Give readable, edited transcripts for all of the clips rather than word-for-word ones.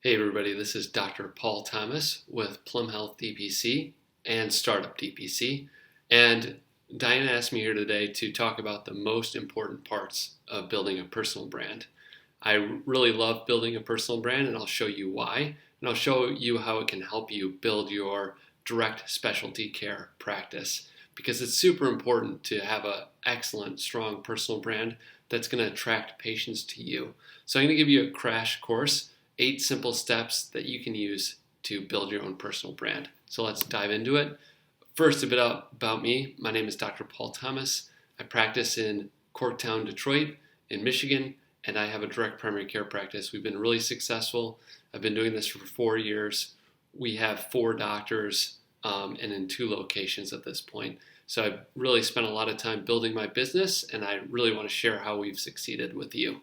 Hey everybody, this is Dr. Paul Thomas with Plum Health DPC and Startup DPC. And Diana asked me here today to talk about the most important parts of building a personal brand. I really love building a personal brand, and I'll show you why. And I'll show you how it can help you build your direct specialty care practice, because it's super important to have an excellent, strong personal brand that's going to attract patients to you. So I'm going to give you a crash course, 8 simple steps that you can use to build your own personal brand. So let's dive into it. First, a bit about me. My name is Dr. Paul Thomas. I practice in Corktown, Detroit, in Michigan, and I have a direct primary care practice. We've been really successful. I've been doing this for 4 years. We have 4 doctors and in 2 locations at this point. So I've really spent a lot of time building my business, and I really want to share how we've succeeded with you.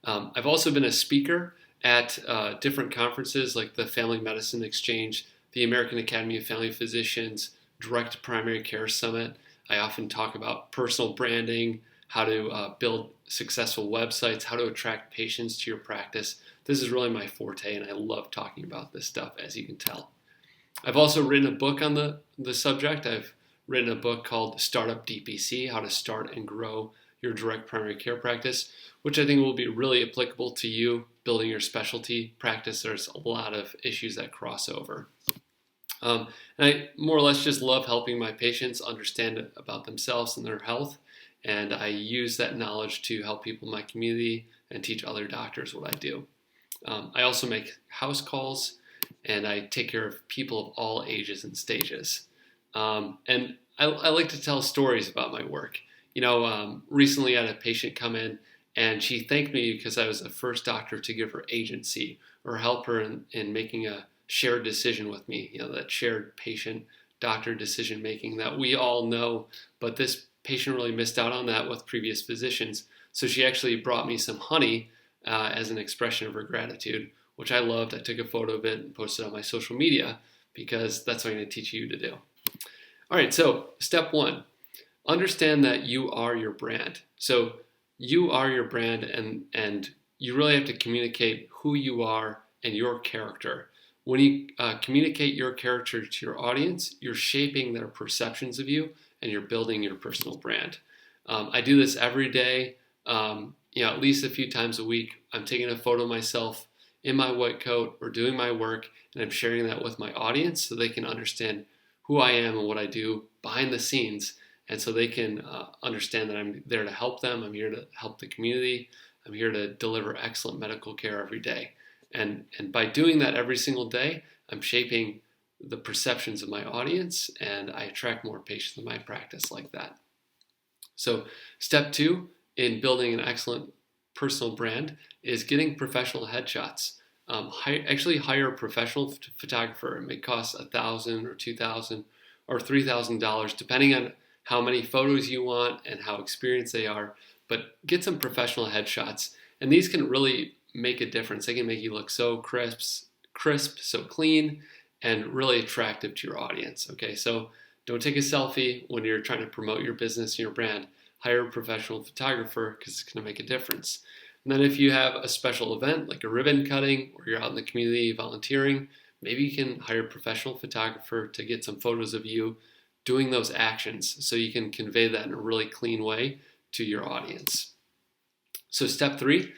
I've also been a speaker at different conferences like the Family Medicine Exchange, the American Academy of Family Physicians, Direct Primary Care Summit. I often talk about personal branding, how to build successful websites, how to attract patients to your practice. This is really my forte, and I love talking about this stuff, as you can tell. I've also written a book on the subject. I've written a book called Startup DPC, How to Start and Grow Your Direct Primary Care Practice, which I think will be really applicable to you building your specialty practice. There's a lot of issues that cross over. And I more or less just love helping my patients understand about themselves and their health, and I use that knowledge to help people in my community and teach other doctors what I do. I also make house calls, and I take care of people of all ages and stages. And I like to tell stories about my work. Recently I had a patient come in, and she thanked me because I was the first doctor to give her agency or help her in making a shared decision with me, that shared patient-doctor decision-making that we all know, but this patient really missed out on that with previous physicians. So she actually brought me some honey as an expression of her gratitude, which I loved. I took a photo of it and posted it on my social media because that's what I'm going to teach you to do. All right, so step 1, understand that you are your brand. So you are your brand, and you really have to communicate who you are and your character. When you communicate your character to your audience, you're shaping their perceptions of you, and you're building your personal brand. I do this every day, at least a few times a week. I'm taking a photo of myself in my white coat or doing my work, and I'm sharing that with my audience so they can understand who I am and what I do behind the scenes. And so they can understand that I'm there to help them. I'm here to help the community. I'm here to deliver excellent medical care every day. And by doing that every single day, I'm shaping the perceptions of my audience, and I attract more patients in my practice like that. So step 2 in building an excellent personal brand is getting professional headshots. Actually hire a professional photographer. It may cost $1,000 or $2,000 or $3,000, depending on how many photos you want and how experienced they are, but get some professional headshots. And these can really make a difference. They can make you look so crisp, so clean, and really attractive to your audience. Okay, so don't take a selfie when you're trying to promote your business and your brand. Hire a professional photographer because it's going to make a difference. And then if you have a special event like a ribbon cutting, or you're out in the community volunteering, maybe you can hire a professional photographer to get some photos of you doing those actions so you can convey that in a really clean way to your audience. So step 3,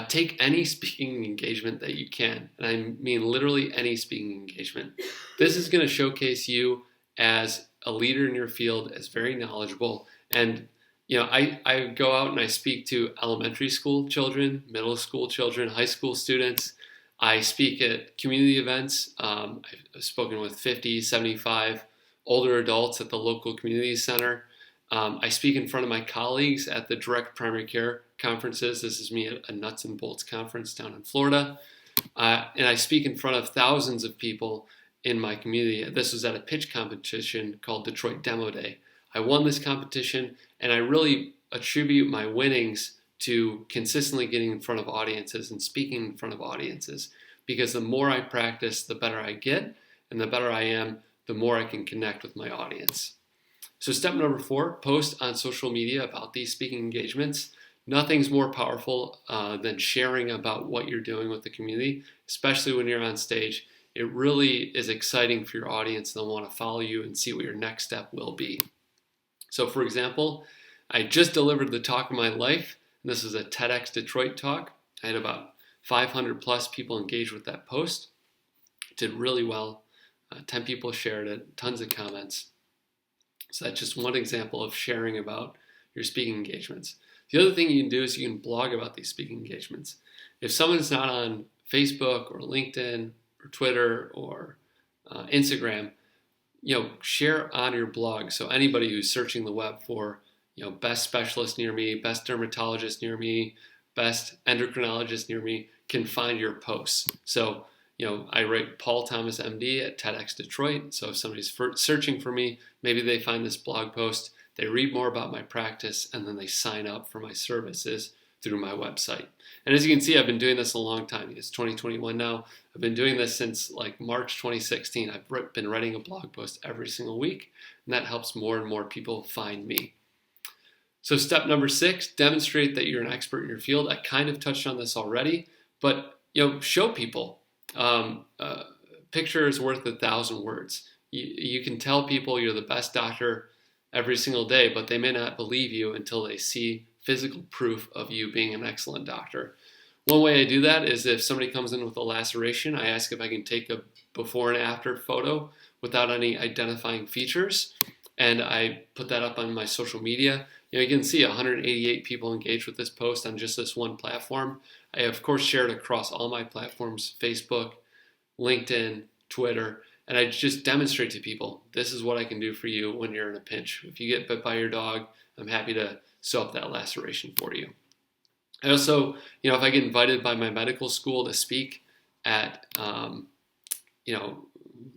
take any speaking engagement that you can. And I mean literally any speaking engagement. This is going to showcase you as a leader in your field, as very knowledgeable. And I go out and I speak to elementary school children, middle school children, high school students. I speak at community events. I've spoken with 50, 75 older adults at the local community center. I speak in front of my colleagues at the Direct Primary Care conferences. This is me at a Nuts and Bolts conference down in Florida. And I speak in front of thousands of people in my community. This was at a pitch competition called Detroit Demo Day. I won this competition, and I really attribute my winnings to consistently getting in front of audiences and speaking in front of audiences, because the more I practice, the better I get, and the better I am, the more I can connect with my audience. So step number 4, post on social media about these speaking engagements. nothing's more powerful than sharing about what you're doing with the community, especially when you're on stage. It really is exciting for your audience. They'll want to follow you and see what your next step will be. So for example, I just delivered the talk of my life. And this is a TEDx Detroit talk. I had about 500 plus people engage with that post. It did really well. 10 people shared it, tons of comments. So that's just one example of sharing about your speaking engagements. The other thing you can do is you can blog about these speaking engagements. If someone's not on Facebook or LinkedIn or Twitter or Instagram, share on your blog. So anybody who's searching the web for, best specialist near me, best dermatologist near me, best endocrinologist near me can find your posts. So, I write Paul Thomas, MD at TEDx Detroit. So if somebody's searching for me, maybe they find this blog post, they read more about my practice, and then they sign up for my services through my website. And as you can see, I've been doing this a long time. It's 2021 now. I've been doing this since like March 2016. I've been writing a blog post every single week, and that helps more and more people find me. So step number 6, demonstrate that you're an expert in your field. I kind of touched on this already, but show people. Picture is worth 1,000 words. You can tell people you're the best doctor every single day, but they may not believe you until they see physical proof of you being an excellent doctor. One way I do that is if somebody comes in with a laceration, I ask if I can take a before and after photo without any identifying features, and I put that up on my social media. You can see 188 people engaged with this post on just this one platform. I, of course, share it across all my platforms, Facebook, LinkedIn, Twitter, and I just demonstrate to people, this is what I can do for you when you're in a pinch. If you get bit by your dog, I'm happy to sew up that laceration for you. I also, if I get invited by my medical school to speak at,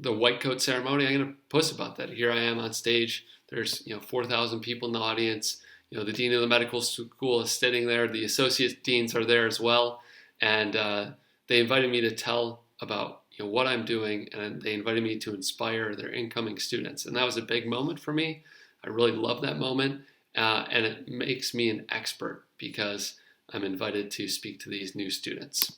the white coat ceremony, I'm going to post about that. Here I am on stage. There's, 4,000 people in the audience. The dean of the medical school is sitting there. The associate deans are there as well. And they invited me to tell about, what I'm doing. And they invited me to inspire their incoming students. And that was a big moment for me. I really love that moment. And it makes me an expert because I'm invited to speak to these new students.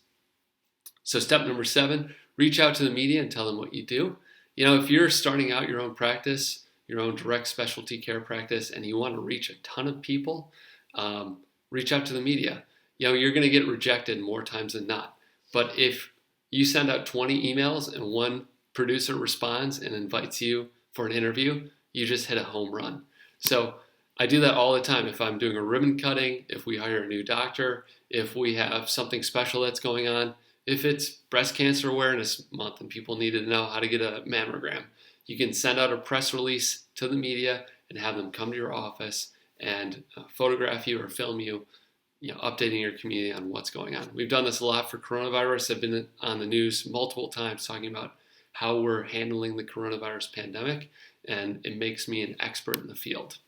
So step number 7, reach out to the media and tell them what you do. If you're starting out your own practice, your own direct specialty care practice, and you want to reach a ton of people, reach out to the media. You're going to get rejected more times than not. But if you send out 20 emails and one producer responds and invites you for an interview, you just hit a home run. So I do that all the time. If I'm doing a ribbon cutting, if we hire a new doctor, if we have something special that's going on, if it's Breast Cancer Awareness Month and people need to know how to get a mammogram, you can send out a press release to the media and have them come to your office and photograph you or film you, updating your community on what's going on. We've done this a lot for coronavirus. I've been on the news multiple times talking about how we're handling the coronavirus pandemic, and it makes me an expert in the field.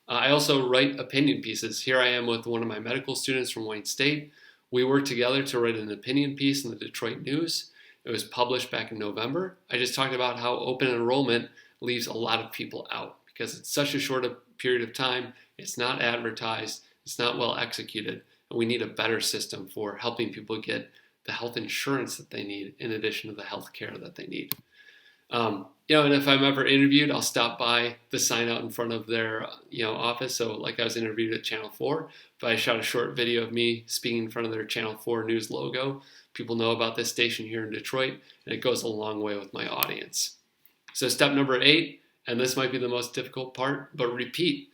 I also write opinion pieces. Here I am with one of my medical students from Wayne State. We worked together to write an opinion piece in the Detroit News. It was published back in November. I just talked about how open enrollment leaves a lot of people out because it's such a short period of time. It's not advertised. It's not well executed. And we need a better system for helping people get the health insurance that they need in addition to the health care that they need. And if I'm ever interviewed, I'll stop by the sign out in front of their, office. So like I was interviewed at Channel 4, but I shot a short video of me speaking in front of their Channel 4 news logo. People know about this station here in Detroit, and it goes a long way with my audience. So step number 8, and this might be the most difficult part, but repeat.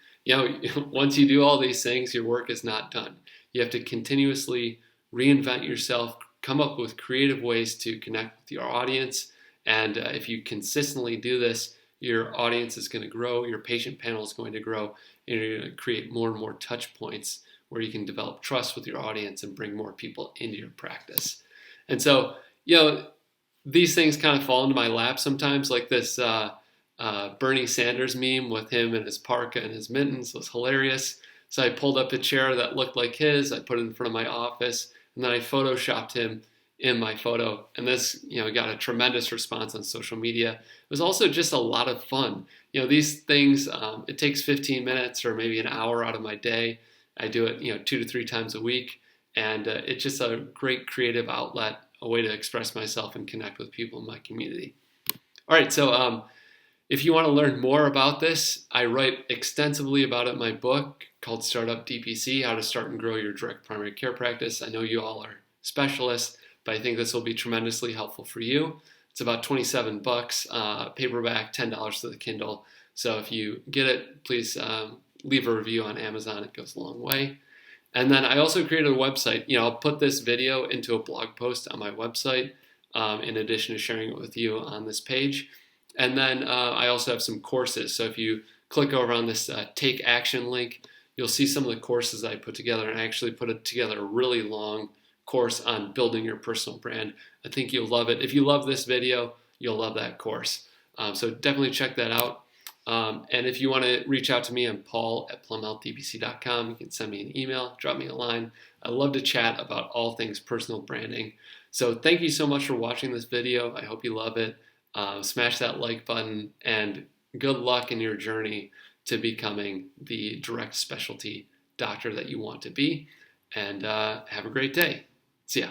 Once you do all these things, your work is not done. You have to continuously reinvent yourself, come up with creative ways to connect with your audience. And if you consistently do this, your audience is going to grow, your patient panel is going to grow, and you're going to create more and more touch points where you can develop trust with your audience and bring more people into your practice. And so, these things kind of fall into my lap sometimes, like this Bernie Sanders meme with him and his parka and his mittens was hilarious. So I pulled up a chair that looked like his, I put it in front of my office, and then I photoshopped him in my photo, and this got a tremendous response on social media. It was also just a lot of fun. These things, it takes 15 minutes or maybe an hour out of my day, I do it, 2 to 3 times a week, and it's just a great creative outlet, a way to express myself and connect with people in my community. All right, so if you want to learn more about this, I write extensively about it in my book called Startup DPC, How to Start and Grow Your Direct Primary Care Practice. I know you all are specialists, but I think this will be tremendously helpful for you. It's about $27, paperback, $10 to the Kindle. So if you get it, please leave a review on Amazon. It goes a long way. And then I also created a website. I'll put this video into a blog post on my website, in addition to sharing it with you on this page. And then I also have some courses. So if you click over on this Take Action link, you'll see some of the courses I put together. And I actually put together a really long course on building your personal brand. I think you'll love it. If you love this video, you'll love that course. So definitely check that out. And if you want to reach out to me, I'm paul@plumhealthdpc.com. You can send me an email, drop me a line. I love to chat about all things personal branding. So thank you so much for watching this video. I hope you love it. Smash that like button, and good luck in your journey to becoming the direct specialty doctor that you want to be. And have a great day. See ya.